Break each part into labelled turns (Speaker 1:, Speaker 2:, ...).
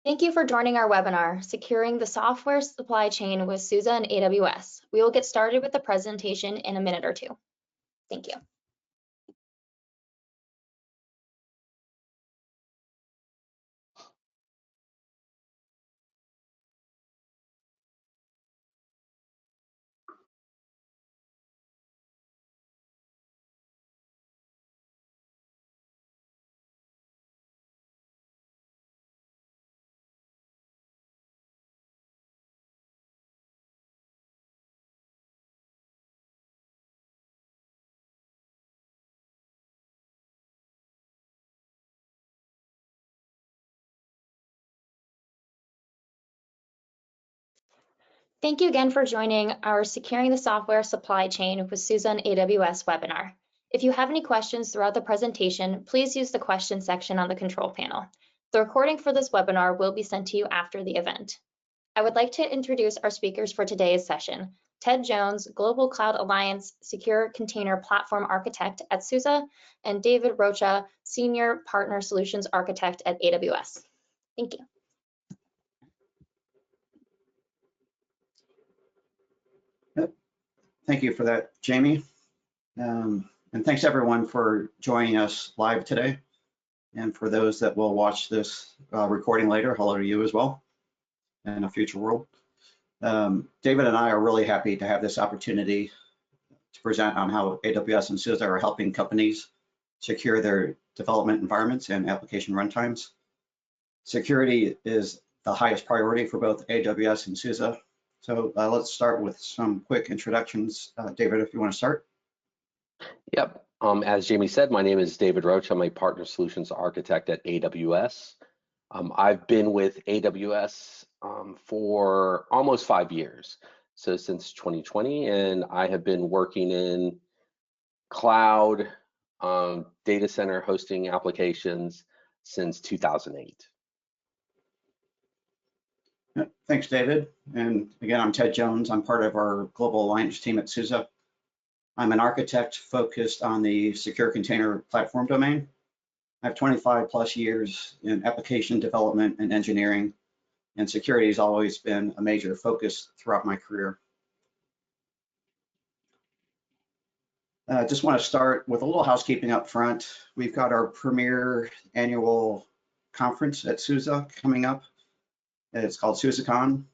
Speaker 1: Thank you for joining our webinar, Securing the Software Supply Chain with SUSE and AWS. We will get started with the presentation in a minute or two. Thank you. Thank you again for joining our Securing the Software Supply Chain with SUSE and AWS webinar. If you have any questions throughout the presentation, please use the question section on the control panel. The recording for this webinar will be sent to you after the event. I would like to introduce our speakers for today's session. Ted Jones, Global Cloud Alliance Secure Container Platform Architect at SUSE, and David Rocha, Senior Partner Solutions Architect at AWS. Thank you.
Speaker 2: Thank you for that, Jamie. And thanks everyone for joining us live today. And for those that will watch this recording later, hello to you as well in a future world. David and I are really happy to have this opportunity to present on how AWS and SUSE are helping companies secure their development environments and application runtimes. Security is the highest priority for both AWS and SUSE. So let's start with some quick introductions. David, if you want to start.
Speaker 3: Yep. As Jamie said, my name is David Roach. I'm a Partner Solutions Architect at AWS. I've been with AWS for almost 5 years, so since 2020, and I have been working in cloud data center hosting applications since 2008.
Speaker 2: Thanks, David. And again, I'm Ted Jones. I'm part of our Global Alliance team at SUSE. I'm an architect focused on the secure container platform domain. I have 25 plus years in application development and engineering, and security has always been a major focus throughout my career. I just want to start with a little housekeeping up front. We've got our premier annual conference at SUSE coming up. It's called SUSECon.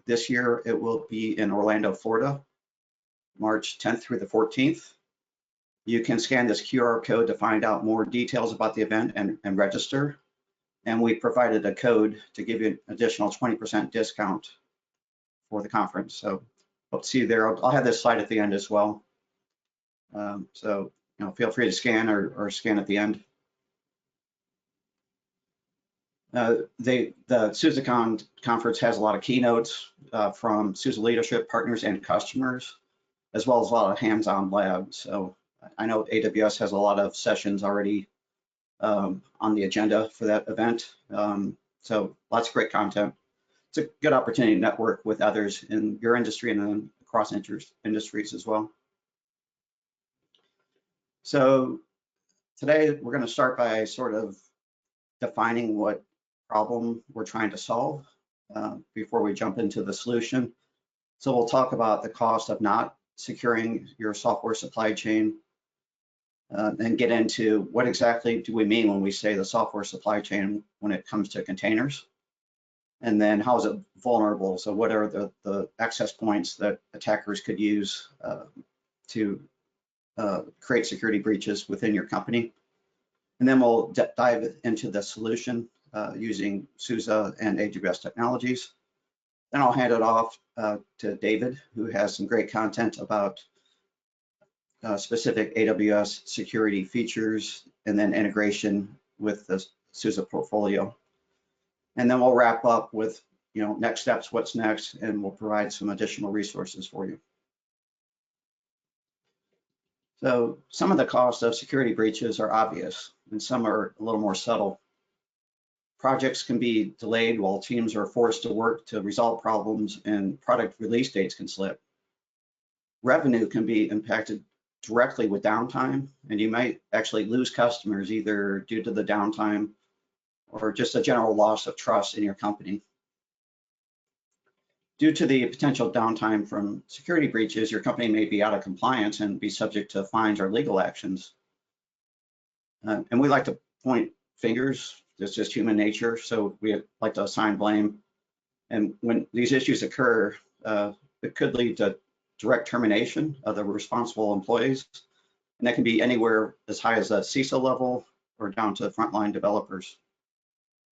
Speaker 2: This year it will be in Orlando, Florida, March 10th through the 14th. You can scan this QR code to find out more details about the event and register. And we provided a code to give you an additional 20% discount for the conference. So hope to see you there. I'll have this slide at the end as well. So feel free to scan or scan at the end. The SUSECon conference has a lot of keynotes from SUSE leadership, partners, and customers, as well as a lot of hands-on labs. So I know AWS has a lot of sessions already on the agenda for that event. So lots of great content. It's a good opportunity to network with others in your industry and then across industries as well. So today we're going to start by sort of defining what problem we're trying to solve before we jump into the solution. So we'll talk about the cost of not securing your software supply chain and get into what exactly do we mean when we say the software supply chain when it comes to containers, and then how is it vulnerable? So what are the access points that attackers could use to create security breaches within your company? And then we'll dive into the solution using SUSE and AWS technologies. Then I'll hand it off to David, who has some great content about specific AWS security features and then integration with the SUSE portfolio. And then we'll wrap up with next steps, what's next, and we'll provide some additional resources for you. So some of the costs of security breaches are obvious, and some are a little more subtle. Projects can be delayed while teams are forced to work to resolve problems, and product release dates can slip. Revenue can be impacted directly with downtime, and you might actually lose customers either due to the downtime or just a general loss of trust in your company. Due to the potential downtime from security breaches, your company may be out of compliance and be subject to fines or legal actions. And we like to point fingers. It's just human nature. So we like to assign blame. And when these issues occur, it could lead to direct termination of the responsible employees. And that can be anywhere as high as a CISO level or down to frontline developers.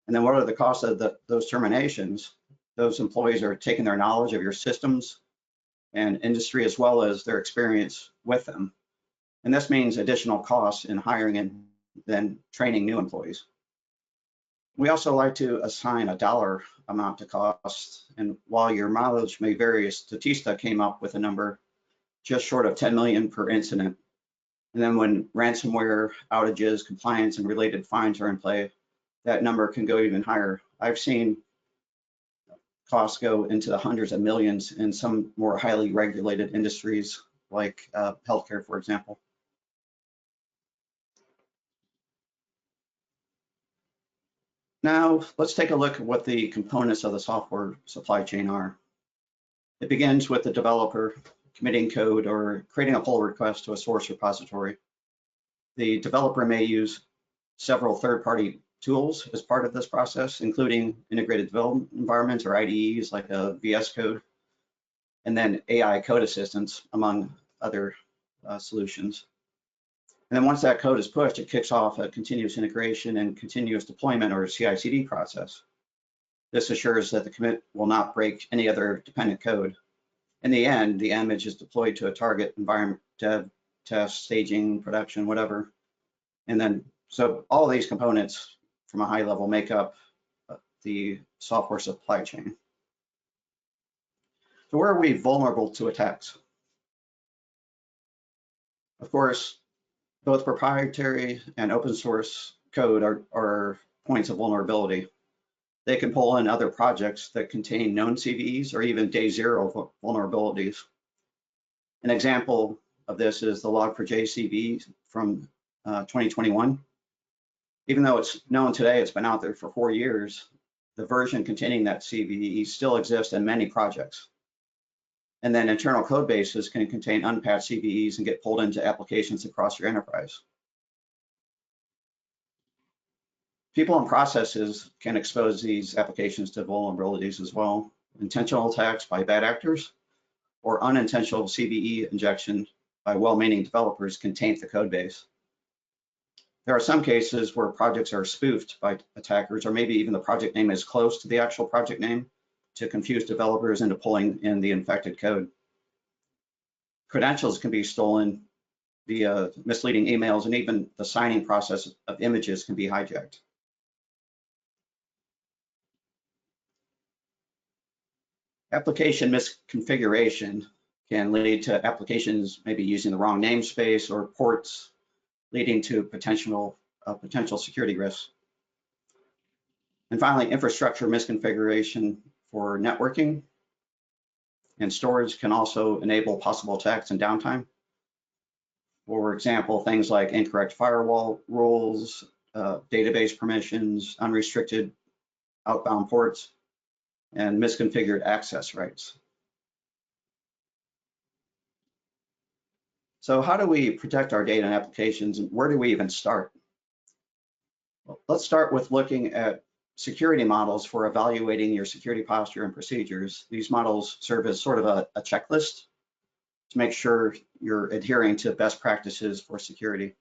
Speaker 2: And then what are the costs of those terminations? Those employees are taking their knowledge of your systems and industry as well as their experience with them. And this means additional costs in hiring and then training new employees. We also like to assign a dollar amount to cost. And while your mileage may vary, Statista came up with a number just short of 10 million per incident. And then when ransomware outages, compliance, and related fines are in play, that number can go even higher. I've seen costs go into the hundreds of millions in some more highly regulated industries like healthcare, for example. Now, let's take a look at what the components of the software supply chain are. It begins with the developer committing code or creating a pull request to a source repository. The developer may use several third-party tools as part of this process, including integrated development environments or IDEs like a VS Code, and then AI code assistants, among other solutions. And then once that code is pushed, it kicks off a continuous integration and continuous deployment or CI/CD process. This assures that the commit will not break any other dependent code. In the end, the image is deployed to a target environment, dev, test, staging, production, whatever. And then, so all of these components from a high level make up the software supply chain. So where are we vulnerable to attacks? Of course, both proprietary and open source code are points of vulnerability. They can pull in other projects that contain known CVEs or even day zero vulnerabilities. An example of this is the Log4j CVE from 2021. Even though it's known today, it's been out there for 4 years, the version containing that CVE still exists in many projects. And then internal code bases can contain unpatched CVEs and get pulled into applications across your enterprise. People and processes can expose these applications to vulnerabilities as well. Intentional attacks by bad actors or unintentional CVE injection by well-meaning developers can taint the code base. There are some cases where projects are spoofed by attackers, or maybe even the project name is close to the actual project name to confuse developers into pulling in the infected code. Credentials can be stolen via misleading emails, and even the signing process of images can be hijacked. Application misconfiguration can lead to applications maybe using the wrong namespace or ports, leading to potential security risks. And finally, infrastructure misconfiguration for networking and storage can also enable possible attacks and downtime. For example, things like incorrect firewall rules, database permissions, unrestricted outbound ports, and misconfigured access rights. So how do we protect our data and applications, and where do we even start? Well, let's start with looking at security models for evaluating your security posture and procedures. These models serve as sort of a checklist to make sure you're adhering to best practices for security.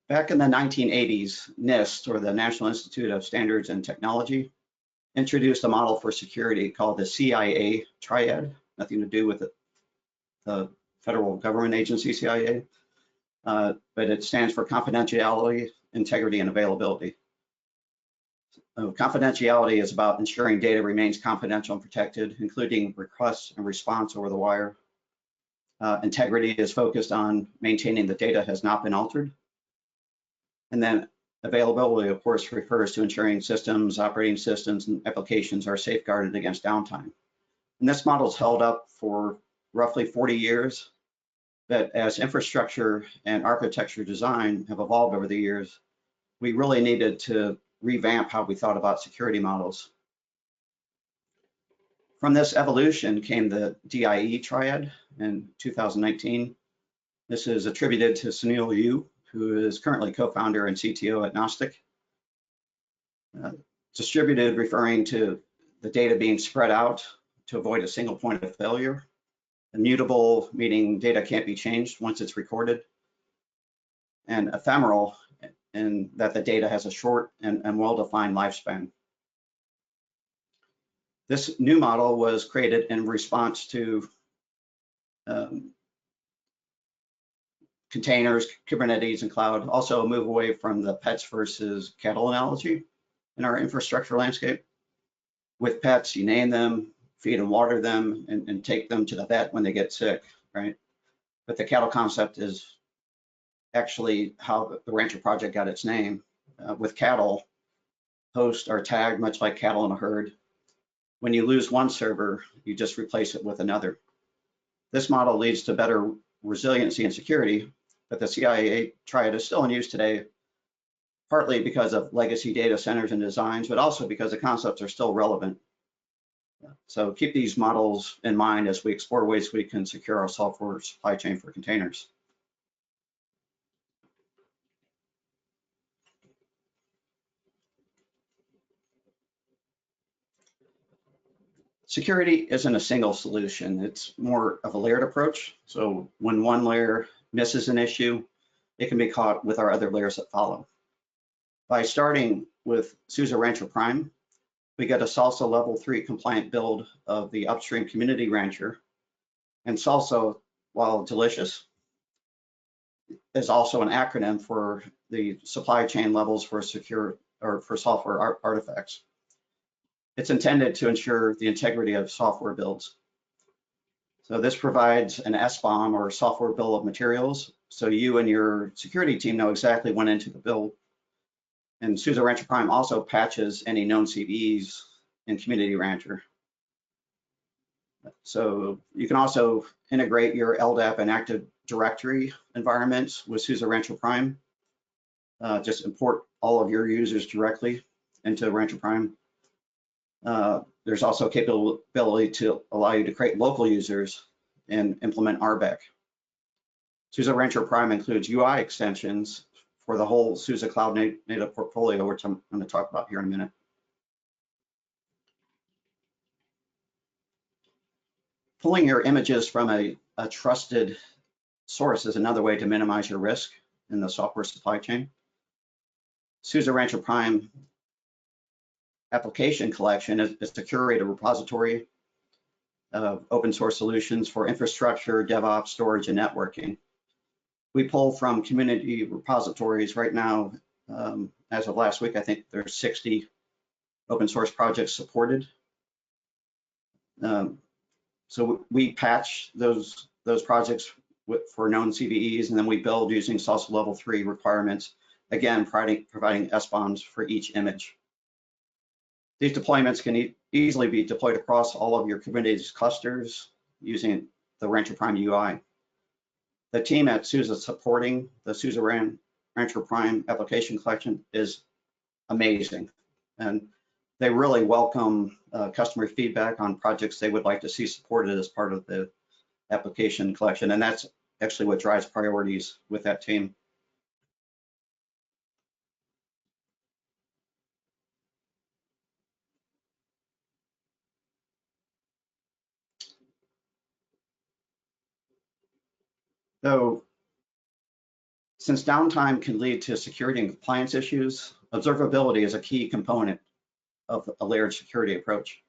Speaker 2: Back in the 1980s, NIST, or the National Institute of Standards and Technology, introduced a model for security called the CIA triad, nothing to do with the federal government agency CIA, but it stands for confidentiality, integrity, and availability. Confidentiality is about ensuring data remains confidential and protected, including requests and response over the wire. Integrity is focused on maintaining the data has not been altered. And then availability, of course, refers to ensuring systems, operating systems, and applications are safeguarded against downtime. And this model's held up for roughly 40 years, but as infrastructure and architecture design have evolved over the years, we really needed to revamp how we thought about security models. From this evolution came the DIE triad in 2019. This is attributed to Sunil Yu, who is currently co-founder and CTO at Gnostic. Distributed referring to the data being spread out to avoid a single point of failure. Immutable, meaning data can't be changed once it's recorded. And ephemeral, in that the data has a short and well-defined lifespan. This new model was created in response to containers, Kubernetes, and cloud. Also a move away from the pets versus cattle analogy in our infrastructure landscape. With pets, you name them, feed and water them, and take them to the vet when they get sick, right? But the cattle concept is actually how the Rancher project got its name. With cattle, hosts are tagged much like cattle in a herd. When you lose one server, you just replace it with another. This model leads to better resiliency and security, but the CIA triad is still in use today, partly because of legacy data centers and designs, but also because the concepts are still relevant. So keep these models in mind as we explore ways we can secure our software supply chain for containers. Security isn't a single solution. It's more of a layered approach. So when one layer misses an issue, it can be caught with our other layers that follow. By starting with SUSE Rancher Prime, we get a SALSA level 3 compliant build of the upstream community rancher. And SALSA, while delicious, is also an acronym for the supply chain levels for secure or for software artifacts. It's intended to ensure the integrity of software builds. So this provides an SBOM or software bill of materials. So you and your security team know exactly when into the build. And SUSE Rancher Prime also patches any known CVEs in Community Rancher. So you can also integrate your LDAP and Active Directory environments with SUSE Rancher Prime. Just import all of your users directly into Rancher Prime. There's also capability to allow you to create local users and implement RBAC. SUSE Rancher Prime includes UI extensions for the whole SUSE Cloud Native portfolio, which I'm going to talk about here in a minute. Pulling your images from a trusted source is another way to minimize your risk in the software supply chain. SUSE Rancher Prime application collection is to curate a repository of open source solutions for infrastructure, DevOps, storage, and networking. We pull from community repositories right now. As of last week, I think there's 60 open source projects supported. So we patch those projects for known CVEs, and then we build using SALSA level 3 requirements, again, providing SBOMs for each image. These deployments can easily be deployed across all of your Kubernetes clusters using the Rancher Prime UI. The team at SUSE supporting the SUSE Rancher Prime application collection is amazing. And they really welcome customer feedback on projects they would like to see supported as part of the application collection. And that's actually what drives priorities with that team. So since downtime can lead to security and compliance issues, observability is a key component of a layered security approach.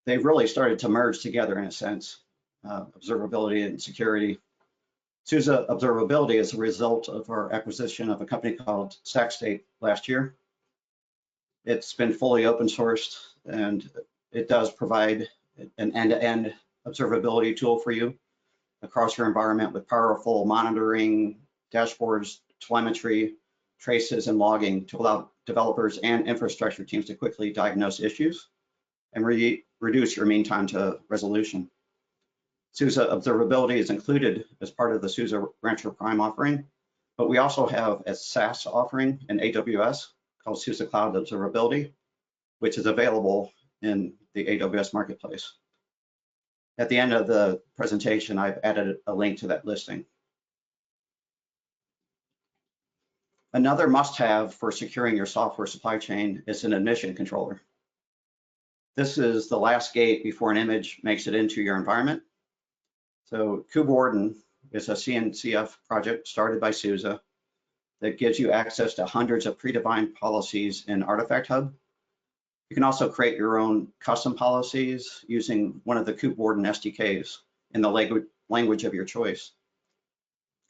Speaker 2: They've really started to merge together in a sense, observability and security. SUSE Observability is a result of our acquisition of a company called StackState last year. It's been fully open sourced, and it does provide an end-to-end observability tool for you across your environment with powerful monitoring, dashboards, telemetry, traces, and logging to allow developers and infrastructure teams to quickly diagnose issues and reduce your mean time to resolution. SUSE Observability is included as part of the SUSE Rancher Prime offering, But we also have a SaaS offering in AWS called SUSE Cloud Observability, which is available in the AWS Marketplace. At the end of the presentation, I've added a link to that listing. Another must-have for securing your software supply chain is an admission controller. This is the last gate before an image makes it into your environment. So KubeWarden is a CNCF project started by SUSE that gives you access to hundreds of predefined policies in Artifact Hub. You can also create your own custom policies using one of the KubeWarden SDKs in the language of your choice.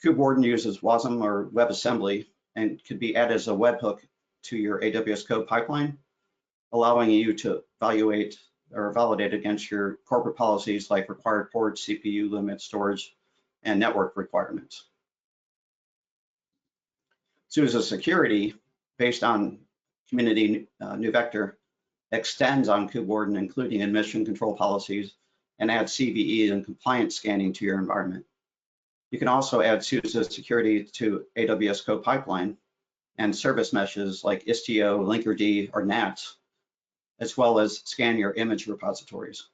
Speaker 2: KubeWarden uses WASM or WebAssembly and could be added as a webhook to your AWS code pipeline, allowing you to evaluate or validate against your corporate policies like required ports, CPU limits, storage, and network requirements. SUSE security, based on community New Vector, extends on KubeWarden, including admission control policies, and adds CVE and compliance scanning to your environment. You can also add SUSE security to AWS code pipeline and service meshes like Istio, Linkerd, or NATS, as well as scan your image repositories.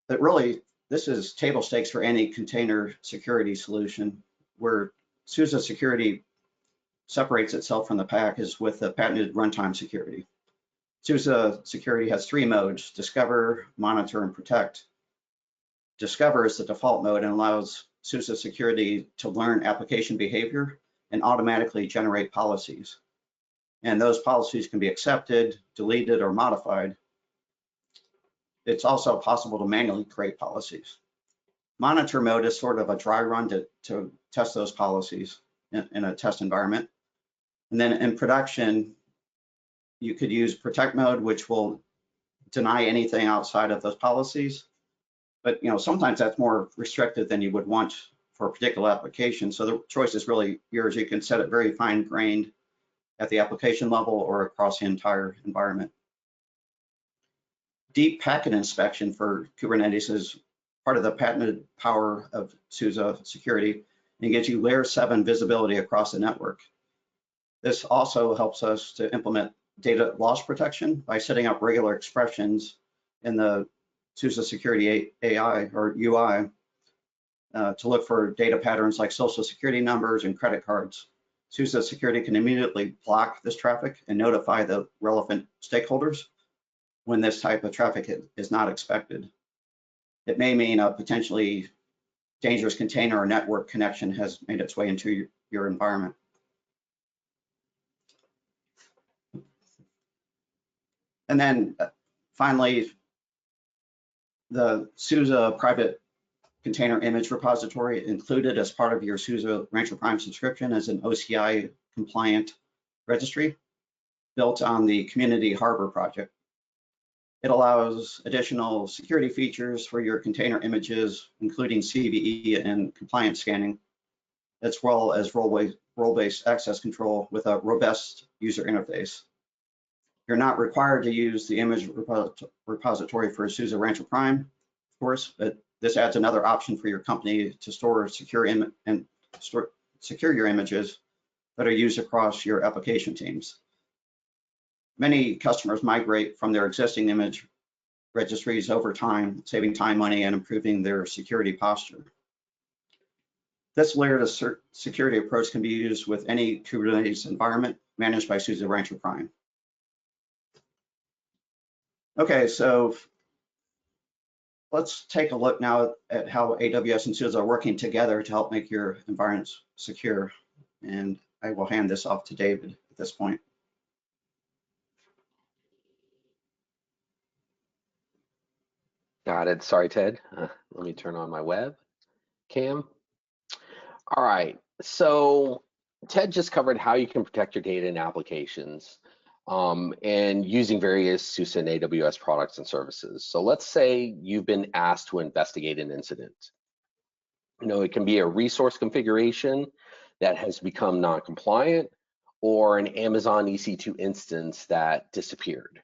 Speaker 2: But really, this is table stakes for any container security solution, where SUSE security separates itself from the pack is with the patented runtime security. SUSE security has 3 modes: discover, monitor, and protect. Discover is the default mode and allows SUSE security to learn application behavior and automatically generate policies. And those policies can be accepted, deleted, or modified. It's also possible to manually create policies. Monitor mode is sort of a dry run to test those policies in a test environment. And then in production, you could use protect mode, which will deny anything outside of those policies. But sometimes that's more restrictive than you would want for a particular application. So the choice is really yours. You can set it very fine-grained at the application level or across the entire environment. Deep packet inspection for Kubernetes is part of the patented power of SUSE security and gives you layer 7 visibility across the network. This also helps us to implement data loss protection by setting up regular expressions in the SUSE security AI or UI to look for data patterns like social security numbers and credit cards. SUSE security can immediately block this traffic and notify the relevant stakeholders when this type of traffic is not expected. It may mean a potentially dangerous container or network connection has made its way into your environment. And then finally, the SUSE private container image repository included as part of your SUSE Rancher Prime subscription is an OCI compliant registry built on the Community Harbor project. It allows additional security features for your container images, including CVE and compliance scanning, as well as role-based access control with a robust user interface. You're not required to use the image repository for SUSE Rancher Prime, of course, but this adds another option for your company to store secure your images that are used across your application teams. Many customers migrate from their existing image registries over time, saving time, money, and improving their security posture. This layered security approach can be used with any Kubernetes environment managed by SUSE Rancher Prime. Okay, so let's take a look now at how AWS and SUSE are working together to help make your environments secure. And I will hand this off to David at this point.
Speaker 3: Got it. Sorry, Ted. Let me turn on my web cam. All right. So Ted just covered how you can protect your data and applications and using various SUSE and AWS products and services. So let's say you've been asked to investigate an incident. It can be a resource configuration that has become non-compliant or an Amazon EC2 instance that disappeared.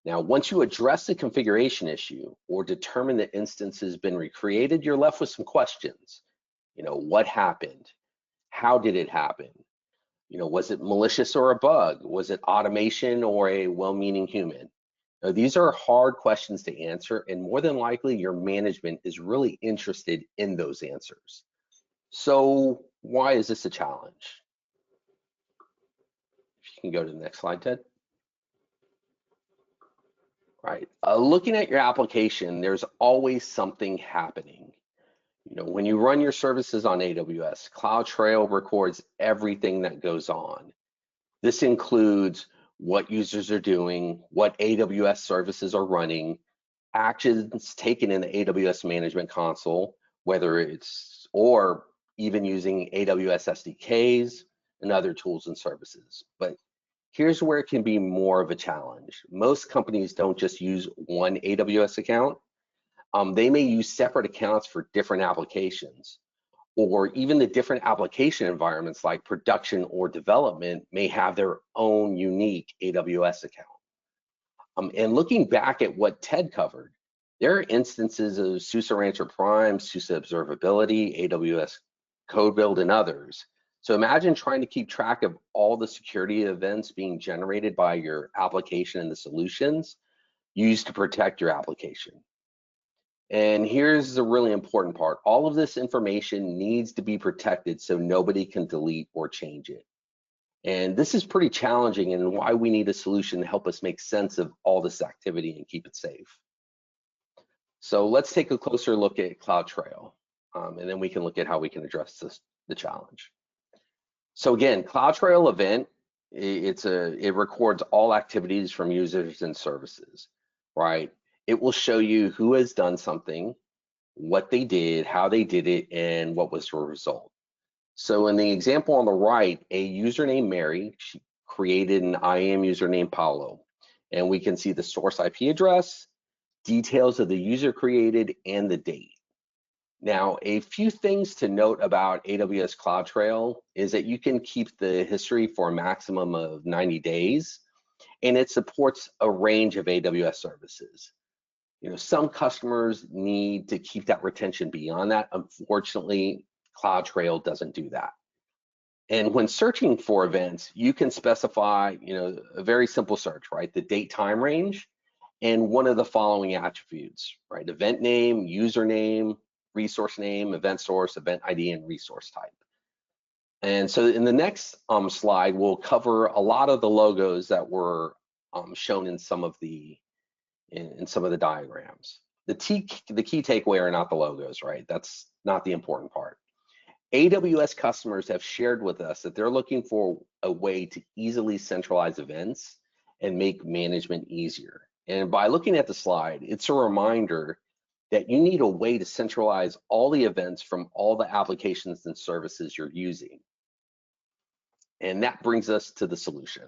Speaker 3: Now, once you address the configuration issue or determine the instance has been recreated, you're left with some questions. What happened? How did it happen? Was it malicious or a bug? Was it automation or a well-meaning human? Now, these are hard questions to answer, and more than likely your management is really interested in those answers. So why is this a challenge? If you can go to the next slide, Ted. Right. Looking at your application, there's always something happening. When you run your services on AWS, CloudTrail records everything that goes on. This includes what users are doing, what AWS services are running, actions taken in the AWS Management Console, whether it's, or even using AWS SDKs and other tools and services. But here's where it can be more of a challenge. Most companies don't just use one AWS account. They may use separate accounts for different applications, or even the different application environments like production or development may have their own unique AWS account. And looking back at what Ted covered, there are instances of SUSE Rancher Prime, SUSE Observability, AWS Code Build, and others. So imagine trying to keep track of all the security events being generated by your application and the solutions used to protect your application. And here's the really important part. All of this information needs to be protected so nobody can delete or change it. And this is pretty challenging and why we need a solution to help us make sense of all this activity and keep it safe. So let's take a closer look at CloudTrail, and then we can look at how we can address the challenge. So again, CloudTrail event, it records all activities from users and services, right? It will show you who has done something, what they did, how they did it, and what was the result. So in the example on the right, a user named Mary, she created an IAM user named Paolo, and we can see the source IP address, details of the user created, and the date. Now, a few things to note about AWS CloudTrail is that you can keep the history for a maximum of 90 days, and it supports a range of AWS services. Some customers need to keep that retention beyond that. Unfortunately, CloudTrail doesn't do that. And when searching for events, you can specify, a very simple search, right? The date time range and one of the following attributes, right? Event name, username, resource name, event source, event ID, and resource type. And so in the next slide, we'll cover a lot of the logos that were shown in some of the diagrams. The key takeaway are not the logos, right? That's not the important part. AWS customers have shared with us that they're looking for a way to easily centralize events and make management easier. And by looking at the slide, it's a reminder that you need a way to centralize all the events from all the applications and services you're using. And that brings us to the solution.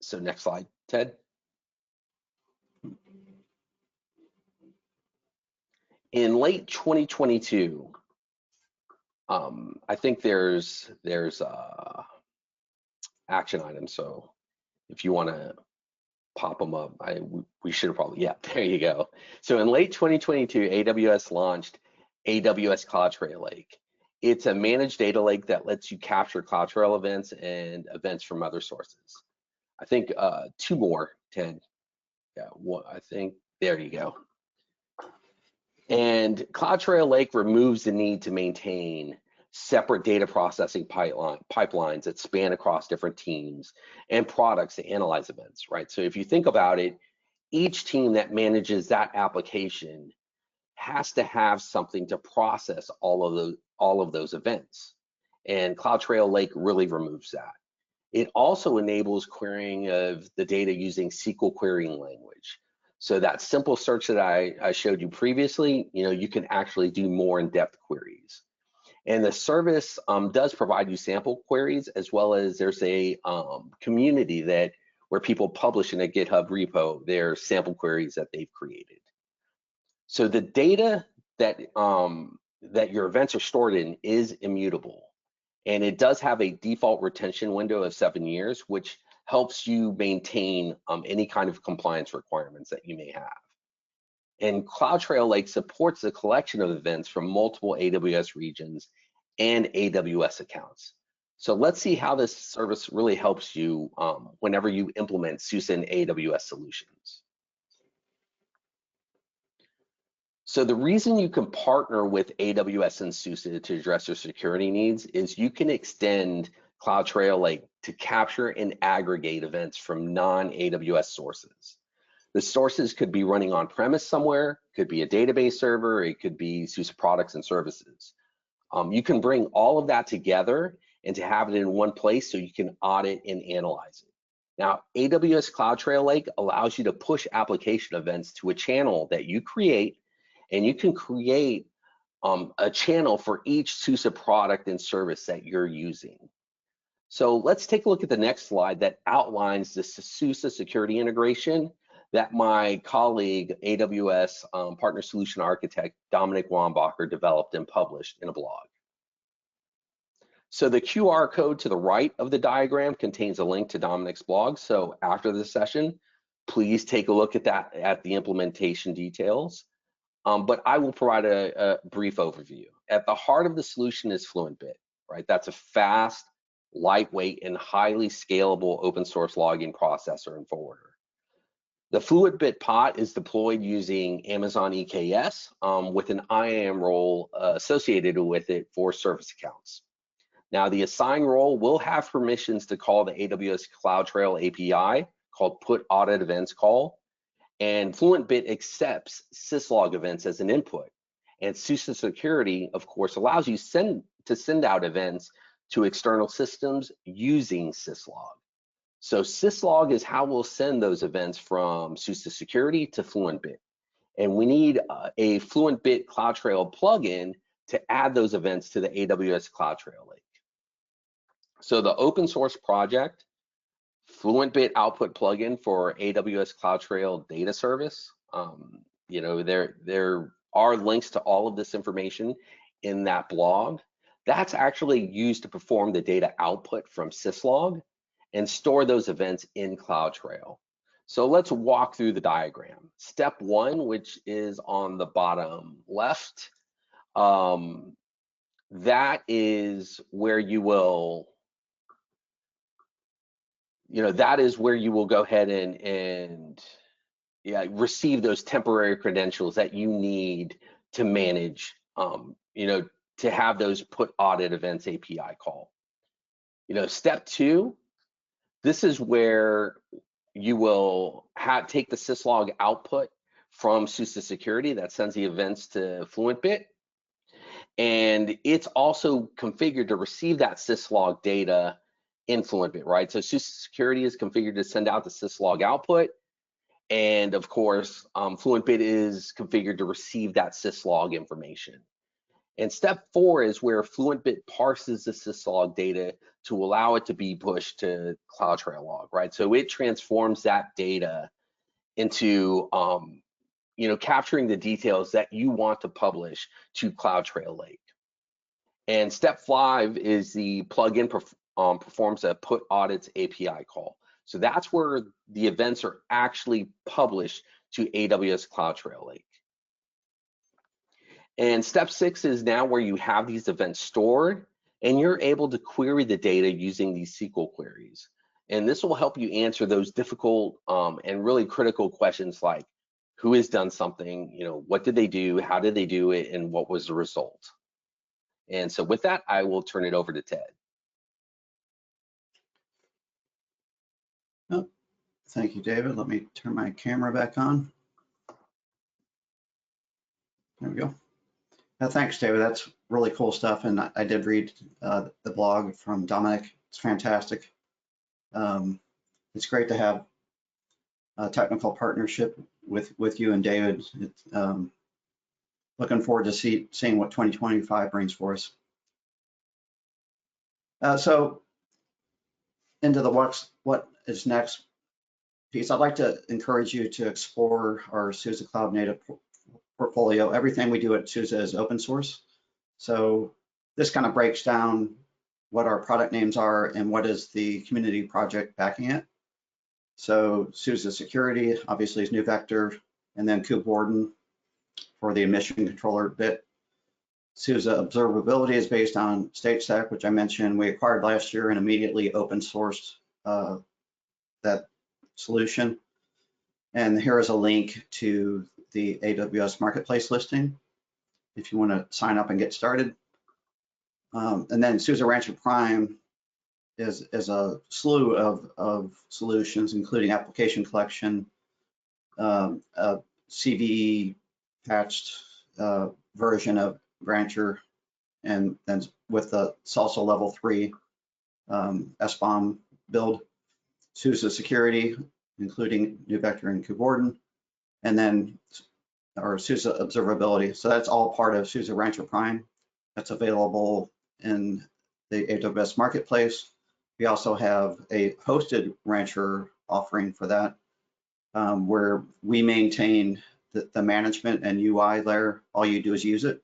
Speaker 3: So next slide, Ted. In late 2022, I think there's action items. So if you want to pop them up, we should have probably, yeah, there you go. So in late 2022, AWS launched AWS CloudTrail Lake. It's a managed data lake that lets you capture CloudTrail events and events from other sources. I think two more, Ted. Yeah, one, I think, there you go. And CloudTrail Lake removes the need to maintain separate data processing pipelines that span across different teams and products to analyze events, right? So if you think about it, each team that manages that application has to have something to process all of those events. And CloudTrail Lake really removes that. It also enables querying of the data using SQL querying language. So that simple search that I showed you previously, you can actually do more in-depth queries. And the service does provide you sample queries, as well as there's a community where people publish in a GitHub repo their sample queries that they've created. So the data that your events are stored in is immutable, and it does have a default retention window of 7 years, which helps you maintain any kind of compliance requirements that you may have. And CloudTrail Lake supports the collection of events from multiple AWS regions and AWS accounts. So let's see how this service really helps you whenever you implement SUSE and AWS solutions. So the reason you can partner with AWS and SUSE to address your security needs is you can extend CloudTrail Lake to capture and aggregate events from non-AWS sources. The sources could be running on-premise somewhere, could be a database server, it could be SUSE products and services. You can bring all of that together and to have it in one place so you can audit and analyze it. Now, AWS CloudTrail Lake allows you to push application events to a channel that you create, and you can create a channel for each SUSE product and service that you're using. So let's take a look at the next slide that outlines the SUSE security integration that my colleague, AWS Partner Solution Architect, Dominic Wambacher, developed and published in a blog. So the QR code to the right of the diagram contains a link to Dominic's blog. So after this session, please take a look at that, at the implementation details. But I will provide a brief overview. At the heart of the solution is FluentBit, right? That's a fast, lightweight, and highly scalable open source logging processor and forwarder. The FluentBit pot is deployed using Amazon EKS with an IAM role associated with it for service accounts. Now, the assigned role will have permissions to call the AWS CloudTrail API called put audit events call, and FluentBit accepts syslog events as an input. And SUSE security, of course, allows you to send out events to external systems using syslog. So syslog is how we'll send those events from SUSE security to FluentBit. And we need a FluentBit CloudTrail plugin to add those events to the AWS CloudTrail Lake. So the open source project, FluentBit output plugin for AWS CloudTrail data service. You know, there are links to all of this information in that blog. That's actually used to perform the data output from syslog and store those events in CloudTrail. So let's walk through the diagram. Step one, which is on the bottom left, that is where you will, that is where you will go ahead and receive those temporary credentials that you need to manage, to have those put audit events API call. Step two, this is where you will take the syslog output from SUSE security that sends the events to FluentBit. And it's also configured to receive that syslog data in FluentBit, right? So SUSE security is configured to send out the syslog output. And of course, FluentBit is configured to receive that syslog information. And step four is where FluentBit parses the syslog data to allow it to be pushed to CloudTrail log, right? So it transforms that data into, capturing the details that you want to publish to CloudTrail Lake. And step five is the plugin performs a put audits API call. So that's where the events are actually published to AWS CloudTrail Lake. And step six is now where you have these events stored and you're able to query the data using these SQL queries. And this will help you answer those difficult and really critical questions like who has done something, what did they do, how did they do it, and what was the result? And so with that, I will turn it over to Ted.
Speaker 2: Oh, thank you, David. Let me turn my camera back on. There we go. Thanks, David. That's really cool stuff. And I did read the blog from Dominic. It's fantastic. It's great to have a technical partnership with you and David. Looking forward to seeing what 2025 brings for us. So into the what is next piece, I'd like to encourage you to explore our SUSE Cloud Native portfolio. Everything we do at SUSE is open source. So this kind of breaks down what our product names are and what is the community project backing it. So SUSE Security obviously is New Vector, and then KubeWarden for the emission controller bit. SUSE observability is based on StateStack, which I mentioned we acquired last year and immediately open sourced that solution. And here is a link to the AWS Marketplace listing if you want to sign up and get started. And then SUSE Rancher Prime is a slew of solutions, including application collection, a CVE patched version of Rancher, and then with the SALSA level 3 SBOM build, SUSE security, including New Vector and Kuborden, and then our SUSE observability. So that's all part of SUSE Rancher Prime. That's available in the AWS Marketplace. We also have a hosted Rancher offering for that, where we maintain the management and UI layer. All you do is use it.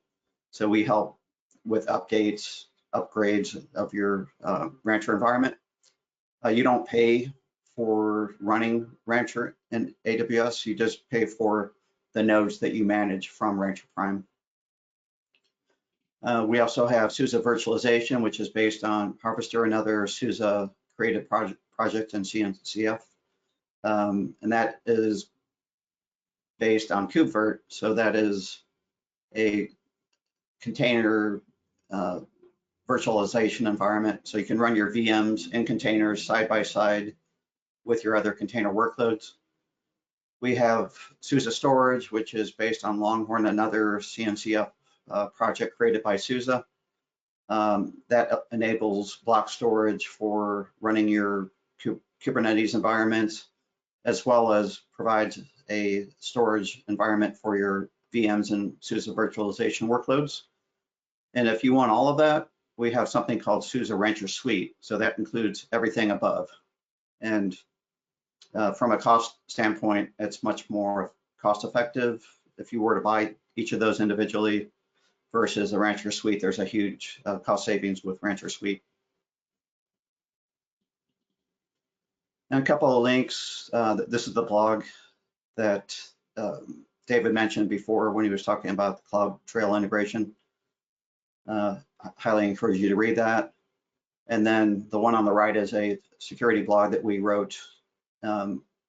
Speaker 2: So we help with updates, upgrades of your Rancher environment. You don't pay for running Rancher in AWS. You just pay for the nodes that you manage from Rancher Prime. We also have SUSE virtualization, which is based on Harvester, another SUSE created project in CNCF. And that is based on KubeVirt. So that is a container virtualization environment. So you can run your VMs in containers side by side with your other container workloads. We have SUSE storage, which is based on Longhorn, another CNCF project created by SUSE. That enables block storage for running your Kubernetes environments, as well as provides a storage environment for your VMs and SUSE virtualization workloads. And if you want all of that, we have something called SUSE Rancher Suite. So that includes everything above. And from a cost standpoint, it's much more cost effective if you were to buy each of those individually versus the Rancher Suite. There's a huge cost savings with Rancher Suite. And a couple of links. This is the blog that David mentioned before when he was talking about the CloudTrail integration. I highly encourage you to read that. And then the one on the right is a security blog that we wrote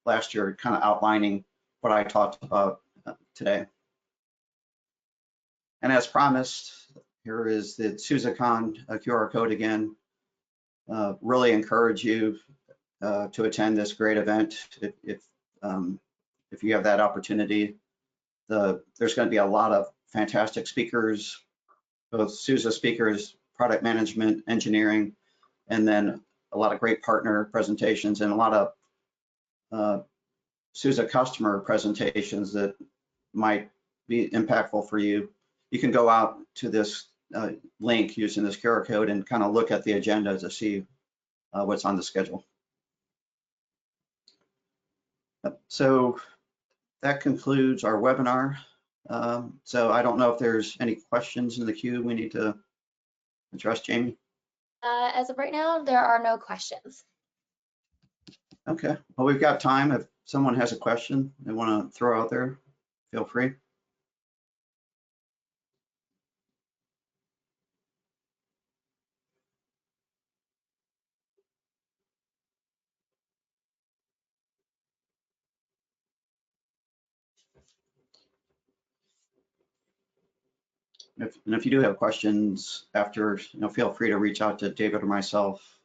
Speaker 2: last year, kind of outlining what I talked about today. And as promised, here is the SUSECon QR code again. Really encourage you to attend this great event if you have that opportunity. There's going to be a lot of fantastic speakers, both SUSE speakers, product management, engineering, and then a lot of great partner presentations and a lot of SUSE customer presentations that might be impactful for you. You can go out to this link using this QR code and kind of look at the agenda to see what's on the schedule. So that concludes our webinar. So I don't know if there's any questions in the queue we need to address, Jamie.
Speaker 1: As of right now, there are no questions.
Speaker 2: Okay, well, we've got time. If someone has a question they want to throw out there, feel free. And if you do have questions after, feel free to reach out to David or myself.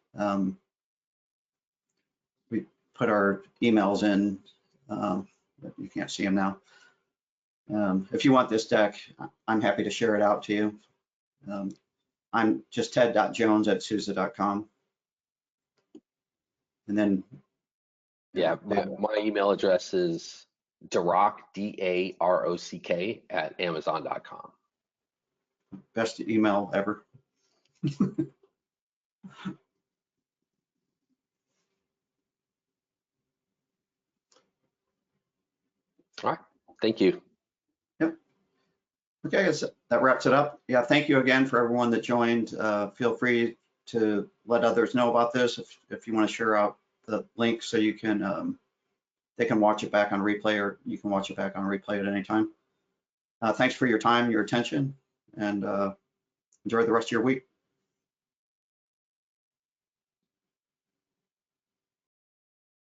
Speaker 2: We put our emails in, but you can't see them now. If you want this deck, I'm happy to share it out to you. I'm just ted.jones@suse.com. And then.
Speaker 3: Yeah, my email address is Darock, D-A-R-O-C-K @amazon.com.
Speaker 2: Best email ever.
Speaker 3: All right, thank you.
Speaker 2: Yep. Okay, so that wraps it up. Yeah, thank you again for everyone that joined. Feel free to let others know about this if you want to share out the link so you can they can watch it back on replay, or you can watch it back on replay at any time. Thanks for your time, your attention, and enjoy the rest of your week.